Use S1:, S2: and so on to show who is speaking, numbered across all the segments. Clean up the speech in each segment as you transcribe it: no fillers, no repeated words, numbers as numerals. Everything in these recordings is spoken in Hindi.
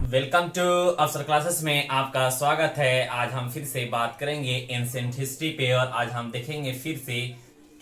S1: वेलकम टू अफसर क्लासेस में आपका स्वागत है। आज हम फिर से बात करेंगे एंशिएंट हिस्ट्री पे और आज हम देखेंगे फिर से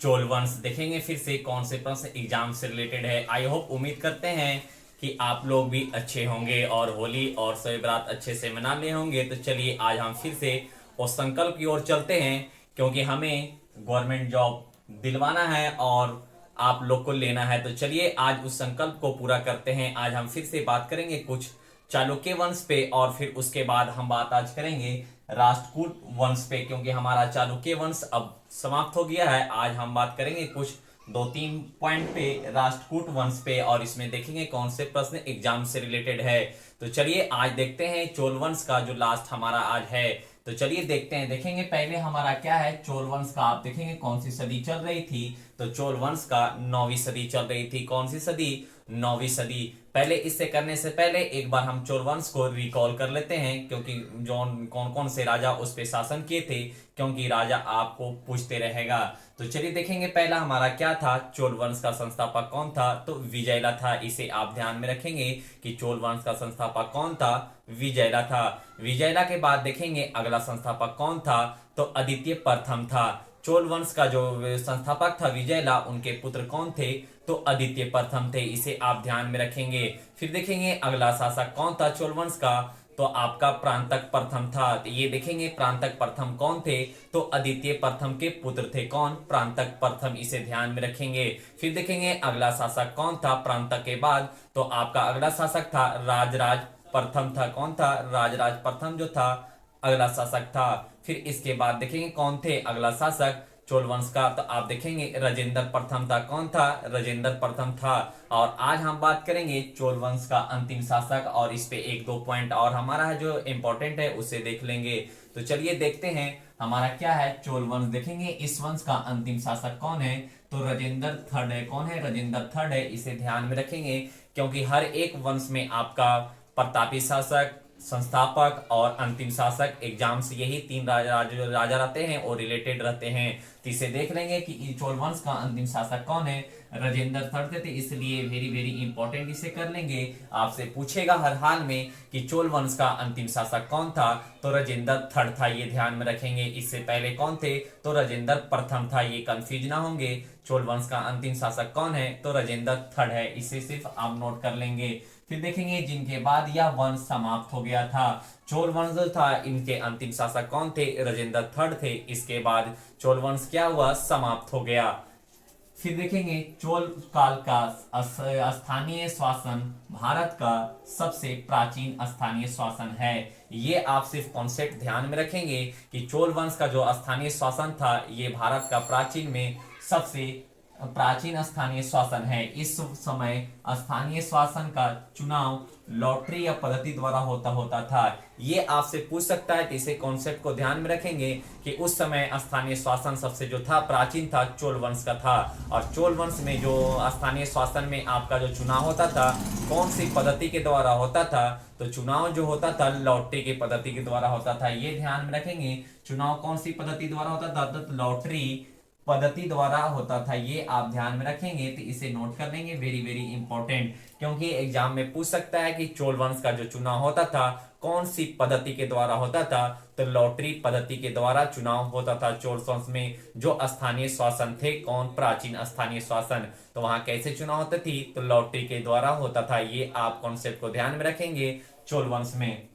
S1: चोल वंश देखेंगे फिर से कौन से प्रश्न एग्जाम से रिलेटेड है। आई होप उम्मीद करते हैं कि आप लोग भी अच्छे होंगे और होली और शब बारात अच्छे से मना लिए होंगे। तो चलिए आज हम फिर से उस संकल्प की ओर चलते हैं क्योंकि हमें गवर्नमेंट जॉब दिलवाना है और आप लोग को लेना है। तो चलिए आज उस संकल्प को पूरा करते हैं। आज हम फिर से बात करेंगे कुछ चालुक्य वंश पे और फिर उसके बाद हम बात आज करेंगे राष्ट्रकूट वंश पे क्योंकि हमारा चालुक्य वंश अब समाप्त हो गया है। आज हम बात करेंगे कुछ 2-3 पॉइंट पे राष्ट्रकूट वंश पे और इसमें देखेंगे कौन से प्रश्न एग्जाम से रिलेटेड है। तो चलिए आज देखते हैं चोल वंश का जो लास्ट हमारा आज है। तो चलिए देखते हैं। देखेंगे पहले हमारा क्या है चोल वंश का। आप देखेंगे कौन सी सदी चल रही थी। तो चोल वंश का 9वीं सदी चल रही थी। कौन सी सदी? 9वीं सदी। पहले इससे करने से पहले एक बार हम चोल वंश को रिकॉल कर लेते हैं क्योंकि जो कौन कौन से राजा उस पे शासन किए थे, क्योंकि राजा आपको पूछते रहेगा। तो चलिए देखेंगे पहला हमारा क्या था। चोल वंश का संस्थापक कौन था? तो विजयला था। इसे आप ध्यान में रखेंगे कि चोल वंश का संस्थापक कौन था? विजयला था। विजयला के बाद देखेंगे अगला संस्थापक कौन था? तो अदित्य प्रथम था। चोल वंश का जो संस्थापक था विजयला, उनके पुत्र कौन थे? तो अदित्य प्रथम थे। इसे आप ध्यान में रखेंगे। फिर देखेंगे अगला शासक कौन था चोल वंश का? तो आपका प्रांतक प्रथम था। तो ये देखेंगे प्रांतक प्रथम कौन थे? तो अदित्य प्रथम के पुत्र थे। कौन? प्रांतक प्रथम। इसे ध्यान में रखेंगे। फिर देखेंगे अगला शासक कौन था प्रांतक के बाद? तो आपका अगला शासक था राजराज प्रथम था। कौन था? राजराज प्रथम जो था अगला शासक था। फिर इसके बाद देखेंगे कौन थे अगला शासक चोल वंश का? तो आप देखेंगे राजेंद्र प्रथम था। कौन था? राजेंद्र प्रथम था। और आज हम बात करेंगे चोल वंश का अंतिम शासक और इस पे 1-2 पॉइंट और हमारा है जो इंपॉर्टेंट है उसे देख लेंगे। तो चलिए देखते हैं हमारा क्या है चोल वंश। देखेंगे इस वंश का अंतिम शासक कौन है? तो राजेंद्र थर्ड है। कौन है? राजेंद्र थर्ड है। इसे ध्यान में रखेंगे क्योंकि हर एक वंश में आपका प्रतापी शासक, संस्थापक और अंतिम शासक एग्जाम से यही 3 राजा रहते हैं और रिलेटेड रहते हैं। तो इसे देख लेंगे कि चोल वंश का अंतिम शासक कौन है? राजेंद्र थर्ड थे, इसलिए वेरी वेरी इंपॉर्टेंट इसे कर लेंगे। आपसे पूछेगा हर हाल में कि चोल वंश का अंतिम शासक कौन था? तो राजेंद्र थर्ड था। ये ध्यान में रखेंगे। इससे पहले कौन थे? तो राजेंद्र प्रथम था। ये कंफ्यूज ना होंगे। चोल वंश का अंतिम शासक कौन है? तो राजेंद्र थर्ड है। इसे सिर्फ आप नोट कर लेंगे। फिर देखेंगे जिनके बाद यह वंश समाप्त हो गया था। चोल वंश जो था इनके अंतिम शासक कौन थे? राजेंद्र थर्ड थे। इसके बाद चोल वंश क्या हुआ? समाप्त हो गया। फिर देखेंगे चोल काल का स्थानीय शासन भारत का सबसे प्राचीन स्थानीय शासन है। ये आप सिर्फ कॉन्सेप्ट ध्यान में रखेंगे कि चोल वंश का जो स्थानीय शासन था ये भारत का प्राचीन में सबसे प्राचीन स्थानीय शासन है। इस समय स्थानीय शासन का चुनाव लॉटरी या पद्धति द्वारा होता था। ये आपसे पूछ सकता है। तो इसे कॉन्सेप्ट को ध्यान में रखेंगे कि उस समय स्थानीय शासन सबसे जो था प्राचीन था चोल वंश का था। और चोल वंश में जो स्थानीय शासन में आपका जो चुनाव होता था कौन सी पद्धति के द्वारा होता था? तो चुनाव जो होता था लॉटरी की पद्धति के द्वारा होता था। ये ध्यान में रखेंगे। चुनाव कौन सी पद्धति द्वारा होता था? तो लॉटरी पद्धति द्वारा होता था। ये आप ध्यान में रखेंगे। तो इसे नोट कर लेंगे। वेरी वेरी इंपॉर्टेंट, क्योंकि एग्जाम में पूछ सकता है कि चोल वंश का जो चुनाव होता था कौन सी पद्धति के द्वारा होता था? तो लॉटरी पद्धति के द्वारा चुनाव होता था। चोल वंश में जो स्थानीय शासन थे कौन? प्राचीन स्थानीय शासन। तो वहां कैसे चुनाव होती थी? तो लॉटरी के द्वारा होता था। ये आप कॉन्सेप्ट को ध्यान में रखेंगे चोल वंश में।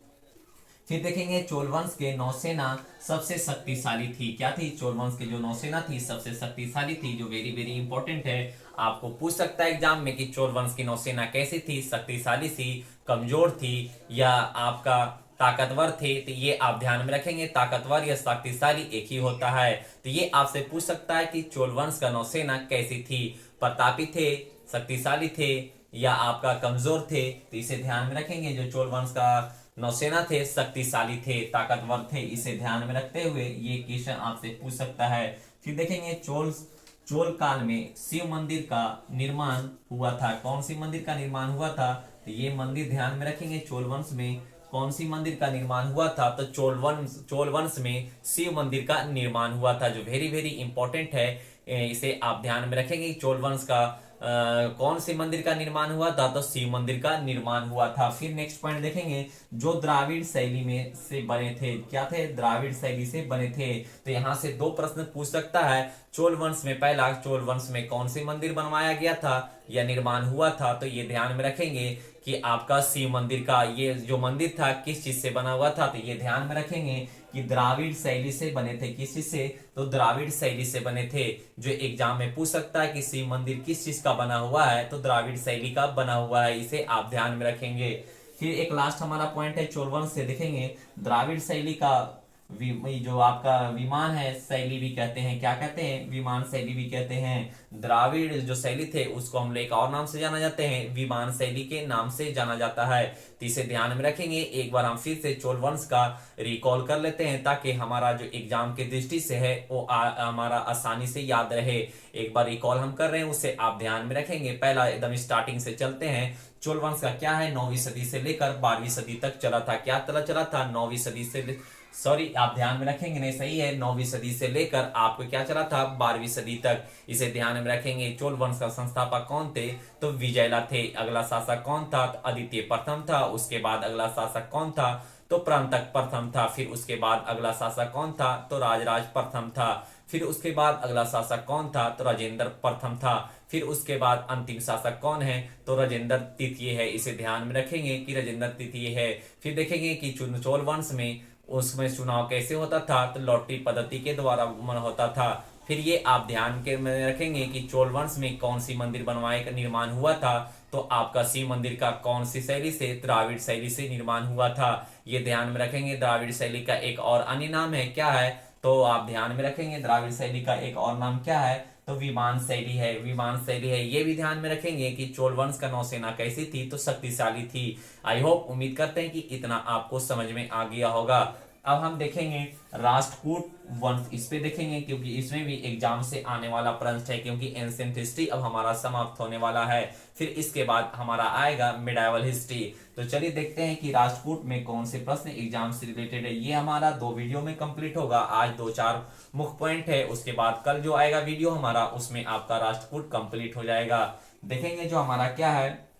S1: फिर देखेंगे चोल वंश के नौसेना सबसे शक्तिशाली थी। क्या थी? चोल वंश की जो नौसेना थी सबसे शक्तिशाली थी, जो वेरी वेरी इंपॉर्टेंट है। आपको पूछ सकता है एग्जाम में कि चोल वंश की नौसेना कैसी थी? शक्तिशाली थी, कमजोर थी या आपका ताकतवर थे? तो ये आप ध्यान में रखेंगे। ताकतवर या शक्तिशाली एक ही होता है। तो ये आपसे पूछ सकता है कि चोल वंश का नौसेना कैसी थी? प्रतापी थे, शक्तिशाली थे या आपका कमजोर थे? तो इसे ध्यान में रखेंगे। जो चोल वंश का नौसेना थे शक्तिशाली थे, ताकतवर थे। इसे ध्यान में रखते हुए ये क्वेश्चन आपसे पूछ सकता है। फिर देखेंगे चोल काल में शिव मंदिर का निर्माण हुआ था। कौन सी मंदिर का निर्माण हुआ था? तो ये मंदिर ध्यान में रखेंगे। चोल वंश में कौन सी मंदिर का निर्माण हुआ था? तो चोल वंश में शिव मंदिर का निर्माण हुआ था, जो वेरी वेरी इंपॉर्टेंट है। इसे आप ध्यान में रखेंगे। चोल वंश का कौन से मंदिर का निर्माण हुआ था? तो शिव मंदिर का निर्माण हुआ था। फिर नेक्स्ट पॉइंट देखेंगे, जो द्राविड़ शैली में से बने थे, क्या थे? द्राविड़ शैली से बने थे। तो यहाँ से दो प्रश्न पूछ सकता है। चोल वंश में पहला, चोल वंश में कौन से मंदिर बनवाया गया था या निर्माण हुआ था? तो ये ध्यान में रखेंगे कि आपका शिव मंदिर का ये जो मंदिर था किस चीज से बना हुआ था? तो ये ध्यान में रखेंगे कि द्राविड़ शैली से बने थे। किस चीज से? तो द्राविड़ शैली से बने थे। जो एग्जाम में पूछ सकता है कि शिव मंदिर किस चीज का बना हुआ है, तो द्राविड़ शैली का बना हुआ है, इसे आप ध्यान में रखेंगे। फिर एक लास्ट हमारा पॉइंट है चोल वंश से, देखेंगे द्राविड़ शैली का जो आपका विमान है शैली भी कहते हैं। क्या कहते हैं? विमान शैली भी कहते हैं। द्राविड़ जो शैली थे उसको हम लोग एक और नाम से जाना जाते हैं, विमान शैली के नाम से जाना जाता है। तो इसे ध्यान में रखेंगे। एक बार हम फिर से चोल वंश का रिकॉल कर लेते हैं ताकि हमारा जो एग्जाम के दृष्टि से है वो हमारा आसानी से याद रहे। एक बार रिकॉल हम कर रहे हैं, उसे आप ध्यान में रखेंगे। पहला एकदम स्टार्टिंग से चलते हैं। चोल वंश का क्या है? 9वीं सदी से लेकर 12वीं सदी तक चला था। क्या चला था? 9वीं सदी से, सॉरी आप ध्यान में रखेंगे, नहीं सही है, 9वीं सदी से लेकर आपको क्या चला था? 12वीं सदी तक। इसे ध्यान में रखेंगे। चोल वंश का संस्थापक कौन थे? तो विजयला थे। अगला शासक कौन था? तो आदित्य प्रथम था। उसके बाद अगला शासक कौन था? तो परांतक प्रथम था। फिर उसके बाद अगला शासक कौन था? तो राजराज प्रथम था। फिर उसके बाद अगला शासक कौन था? तो राजेंद्र प्रथम था। फिर उसके बाद अंतिम शासक कौन है? तो राजेंद्र तृतीय है। इसे ध्यान में रखेंगे कि राजेंद्र तृतीय है। फिर देखेंगे कि चोल वंश में उसमें चुनाव कैसे होता था? तो लॉटरी पद्धति के द्वारा होता था। फिर ये आप ध्यान के में रखेंगे कि चोल वंश में कौन सी मंदिर बनवाए का निर्माण हुआ था? तो आपका शिव मंदिर का कौन सी शैली से? द्राविड़ शैली से निर्माण हुआ था। ये ध्यान में रखेंगे। द्राविड़ शैली का एक और अन्य नाम है, क्या है? तो आप ध्यान में रखेंगे द्राविड़ शैली का एक और नाम क्या है? तो विमान शैली है। विमान शैली है, ये भी ध्यान में रखेंगे कि चोल वंश का नौसेना कैसी थी? तो शक्तिशाली थी। आई होप, उम्मीद करते हैं कि इतना आपको समझ में आ गया होगा। अब हम देखेंगे राष्ट्रकूट वंश, इस पे देखेंगे क्योंकि इसमें भी एग्जाम से आने वाला प्रश्न है, क्योंकि एंशिएंट हिस्ट्री अब हमारा समाप्त होने वाला है। फिर इसके बाद हमारा आएगा मिडाइवल हिस्ट्री। तो चलिए देखते हैं कि राष्ट्रकूट में कौन से प्रश्न एग्जाम से रिलेटेड है। ये हमारा 2 वीडियो में कंप्लीट होगा। आज 2-4 मुख्य पॉइंट है, उसके बाद कल जो आएगा वीडियो हमारा उसमें आपका राष्ट्रकूट कंप्लीट हो जाएगा। देखेंगे जो हमारा क्या है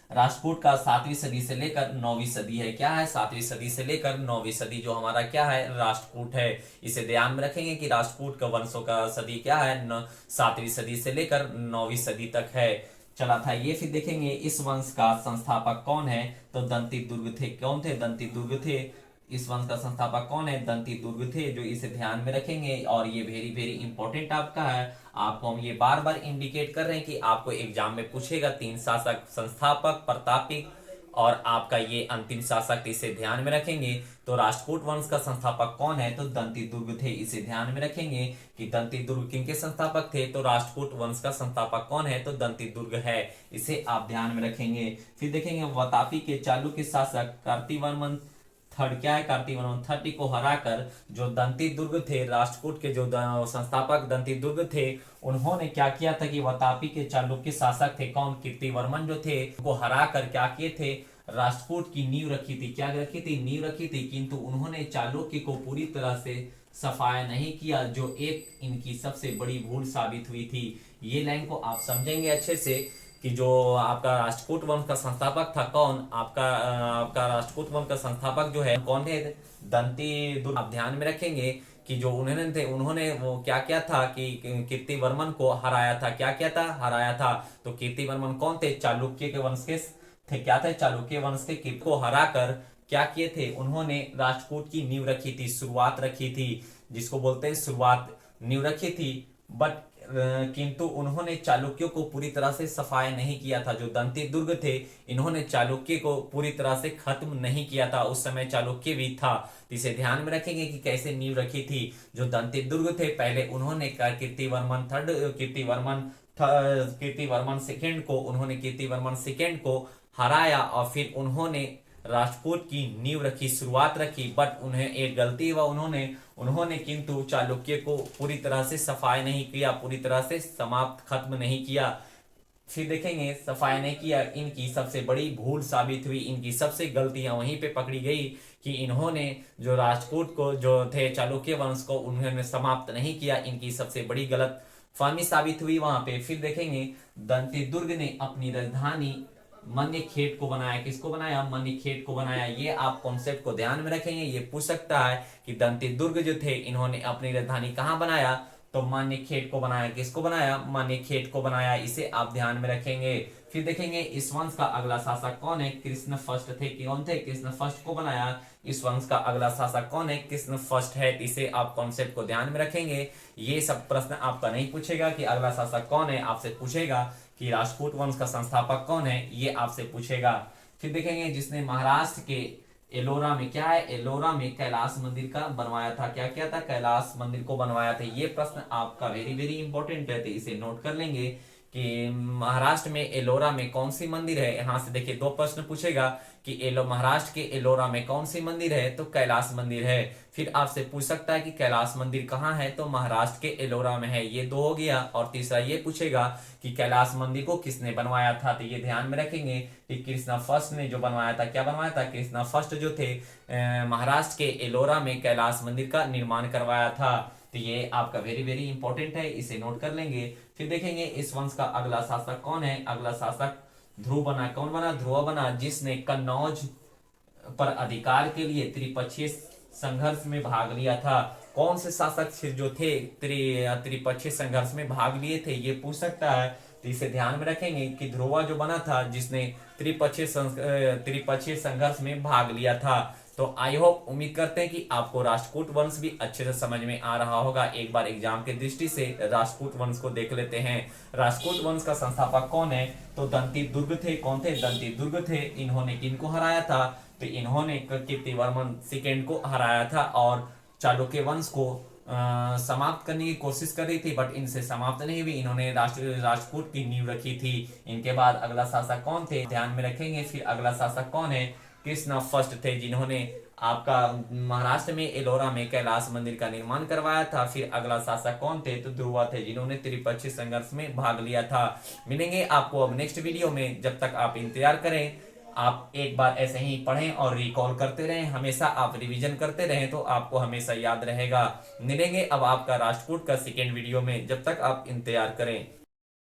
S1: राष्ट्रकूट का 7वीं सदी से लेकर 9वीं सदी है। क्या है? 7वीं सदी से लेकर 9वीं सदी जो हमारा क्या है? राष्ट्रकूट है। इसे ध्यान में रखेंगे कि राष्ट्रकूट का वंशों का सदी क्या है? 7वीं सदी से लेकर 9वीं सदी तक है चला था ये। फिर देखेंगे इस वंश का संस्थापक कौन है? तो दंती दुर्ग थे। कौन थे? दंती दुर्ग थे। इस वंश का संस्थापक कौन है? दंती दुर्ग थे। जो इसे ध्यान में रखेंगे और ये वेरी वेरी इंपॉर्टेंट आपका है। आपको हम ये बार बार इंडिकेट कर रहे हैं कि आपको एग्जाम में पूछेगा 3 शासक, संस्थापक, प्रतापिक और आपका ये अंतिम शासक। इसे ध्यान में रखेंगे। तो राष्ट्रकूट वंश का संस्थापक कौन है? तो दंती दुर्ग थे। इसे ध्यान में रखेंगे कि दंती दुर्ग किनके संस्थापक थे? तो राष्ट्रकूट वंश का संस्थापक कौन है? तो दंती दुर्ग है। इसे आप ध्यान में रखेंगे। फिर देखेंगे वातापी के चालुक्य शासक कार्तिवर्मन थर्ड, क्या है? कार्तिवर्मन थर्ड को हराकर जो दंती दुर्ग थे, राष्ट्रकूट के जो संस्थापक दंती दुर्ग थे, उन्होंने क्या किया था कि वातापी के चालुक्य शासक थे कौन? कीर्तिवर्मन जो थे, उनको हराकर क्या किए थे? राष्ट्रकूट की नींव रखी थी। क्या रखी थी? नींव रखी थी। किंतु उन्होंने चालुक्य को पूरी तरह से सफाया नहीं किया, जो एक इनकी सबसे बड़ी भूल साबित हुई थी। ये लाइन को आप समझेंगे अच्छे से कि जो आपका राष्ट्रकूट वंश का संस्थापक था कौन? आपका राष्ट्रकूट वंश का संस्थापक जो है कौन है? दंती दुर्ग। आप ध्यान में रखेंगे कि जो उन्होंने वो क्या किया था कि कीर्तिवर्मन को हराया था। क्या किया था? हराया था। तो कीर्तिवर्मन कौन थे? चालुक्य के वंश के थे। क्या थे? चालुक्य वंश के। कीर्ति को हराकर क्या किए थे? उन्होंने राष्ट्रकूट की नींव रखी थी, शुरुआत रखी थी, जिसको बोलते हैं शुरुआत, नींव रखी थी। बट किंतु उन्होंने चालुक्यों को पूरी तरह से सफाया नहीं किया था। जो दंती दुर्ग थे, इन्होंने चालुक्य को पूरी तरह से खत्म नहीं किया था। उस समय चालुक्य भी था। इसे ध्यान में रखेंगे कि कैसे नींव रखी थी। जो दंती दुर्ग थे, पहले उन्होंने कीर्तिवर्मन सेकेंड को उन्होंने कीर्तिवर्मन सेकेंड को हराया और फिर उन्होंने राष्ट्रकूट की नींव रखी, शुरुआत रखी। बट उन्हें एक गलती हुआ, उन्होंने किंतु चालुक्य को पूरी तरह से सफाया नहीं किया, पूरी तरह से समाप्त खत्म नहीं किया। फिर देखेंगे सफाया नहीं किया, इनकी सबसे बड़ी भूल साबित हुई। इनकी सबसे गलतियां वहीं पे पकड़ी गई कि इन्होंने जो राष्ट्रकूट को जो थे चालुक्य वंश को उन्होंने समाप्त नहीं किया। इनकी सबसे बड़ी गलत फहमी साबित हुई वहां पे। फिर देखेंगे दंती दुर्ग ने अपनी राजधानी मन्यखेड़ को बनाया। किसको बनाया? मन्यखेड़ को बनाया। ये आप कॉन्सेप्ट को ध्यान में रखेंगे, ये पूछ सकता है कि दंती दुर्ग जो थे इन्होंने अपनी राजधानी कहाँ बनाया, तो मन्यखेड़ को बनाया। किसको बनाया? मन्यखेड़ को बनाया। इसे आप ध्यान में रखेंगे। फिर देखेंगे इस वंश का अगला शासक कौन है? कृष्ण फर्स्ट थे। कौन थे? कृष्ण फर्स्ट को बनाया। इस वंश का अगला शासक कौन है? कृष्ण फर्स्ट है। इसे आप कॉन्सेप्ट को ध्यान में रखेंगे। ये सब प्रश्न आपका नहीं पूछेगा कि अगला शासक कौन है, आपसे पूछेगा कि राजपूत वंश का संस्थापक कौन है, ये आपसे पूछेगा। फिर देखेंगे जिसने महाराष्ट्र के एलोरा में, क्या है? एलोरा में कैलाश मंदिर का बनवाया था। क्या किया था? कैलाश मंदिर को बनवाया था। ये प्रश्न आपका वेरी वेरी इंपॉर्टेंट है, तो इसे नोट कर लेंगे कि महाराष्ट्र में एलोरा में कौन सी मंदिर है। यहां से देखिए दो प्रश्न पूछेगा कि महाराष्ट्र के एलोरा में कौन सी मंदिर है, तो कैलाश मंदिर है। फिर आपसे पूछ सकता है कि कैलाश मंदिर कहाँ है, तो महाराष्ट्र के एलोरा में है। ये दो हो गया। और तीसरा ये पूछेगा कि कैलाश मंदिर को किसने बनवाया था, तो ये ध्यान में रखेंगे कि कृष्णा फर्स्ट ने जो बनवाया था। क्या बनवाया था? कृष्णा फर्स्ट जो थे महाराष्ट्र के एलोरा में कैलाश मंदिर का निर्माण करवाया था। तो ये आपका वेरी वेरी इंपॉर्टेंट है, इसे नोट कर लेंगे। फिर देखेंगे इस वंश का अगला शासक कौन है? अगला शासक ध्रुव बना। कौन बना? ध्रुव बना, जिसने कन्नौज पर अधिकार के लिए त्रिपक्षीय संघर्ष में भाग लिया था। कौन से शासक जो थे त्रिपक्षीय संघर्ष में भाग लिए थे, ये पूछ सकता है। तो इसे ध्यान में रखेंगे कि ध्रुवा जो बना था जिसने त्रिपक्षीय संघर्ष में भाग लिया था। तो आई होप, उम्मीद करते हैं कि आपको राष्ट्रकूट वंश भी अच्छे से समझ में आ रहा होगा। एक बार एग्जाम के दृष्टि से राष्ट्रकूट वंश को देख लेते हैं। राष्ट्रकूट वंश का संस्थापक कौन है? तो दंती दुर्ग थे। कौन थे? दंती दुर्ग थे। इन्होंने किनको हराया था? तो इन्होंने कीर्तिवर्मन सेकेंड को हराया था और चालुक्य वंश को समाप्त करने की कोशिश कर रही थी, बट इनसे समाप्त नहीं हुई। इन्होंने राष्ट्रकूट की नींव रखी थी। इनके बाद अगला शासक कौन थे, ध्यान में रखेंगे। फिर अगला शासक कौन है? कृष्ण फर्स्ट थे, जिन्होंने आपका महाराष्ट्र में एलोरा में कैलाश मंदिर का निर्माण करवाया था। फिर अगला शासक कौन थे? तो ध्रुवा थे, जिन्होंने त्रिपक्षीय संघर्ष में भाग लिया था। मिलेंगे आपको अब नेक्स्ट वीडियो में। जब तक आप इंतजार करें, आप एक बार ऐसे ही पढ़ें और रिकॉल करते रहें। हमेशा आप रिवीजन करते रहें तो आपको हमेशा याद रहेगा। मिलेंगे अब आपका राष्ट्रकूट का सेकेंड वीडियो में। जब तक आप इंतजार करें।